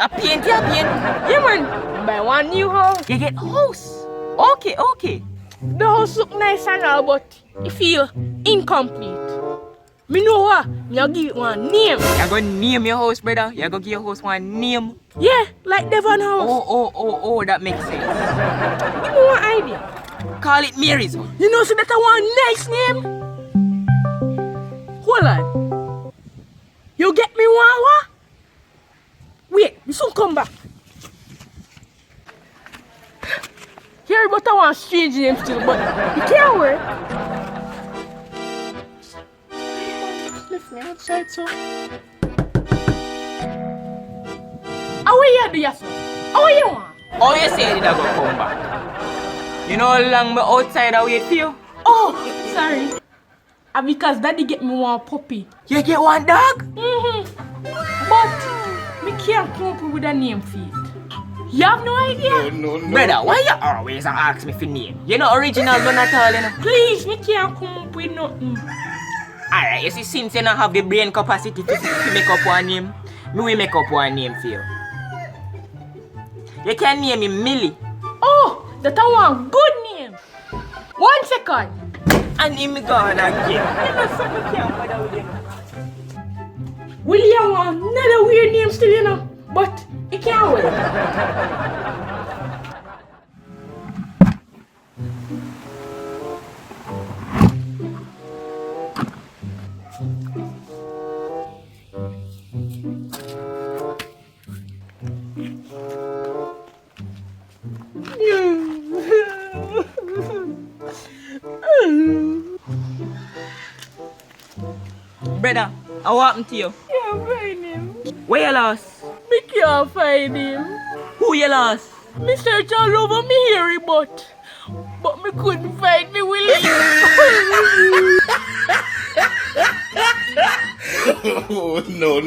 A paint, yeah, paint. Yeah, man. Buy one new house. You get house. Okay. The house look nice and all, but it feel incomplete. Me know what? Me a give it one name. You gonna name your house, brother? You gonna give your house one name? Yeah, like Devon House. Oh, that makes sense. Give me one idea. Call it Mary's house. You know, so that I want nice name. Hold on. You get me one what? Wait, you soon come back. Here, but I want strange name still, but you can't work. Left me outside, so. How are you do your son? How are you want? Oh, you say it gonna come back. You know how long me outside I wait for you? Oh, sorry. Because daddy get me one puppy. You get one dog? But me can't come up with a name for it. You have no idea? No. Brother, why you always ask me for name? You know original none at all, you know? Please, me can't come up with nothing. Alright, you see, since you don't have the brain capacity to make up one name, me will make up one name for you. You can name me Millie. Oh, that I want good name. 1 second. And him gone again. You know something can't bother with him. William want another weird name still, you know. But it can't wait. Brother, what happened to you? Can't find him. Where you lost? Me can't find him. Who you lost? Me search all over me hairy butt. But me couldn't find me Willie. No.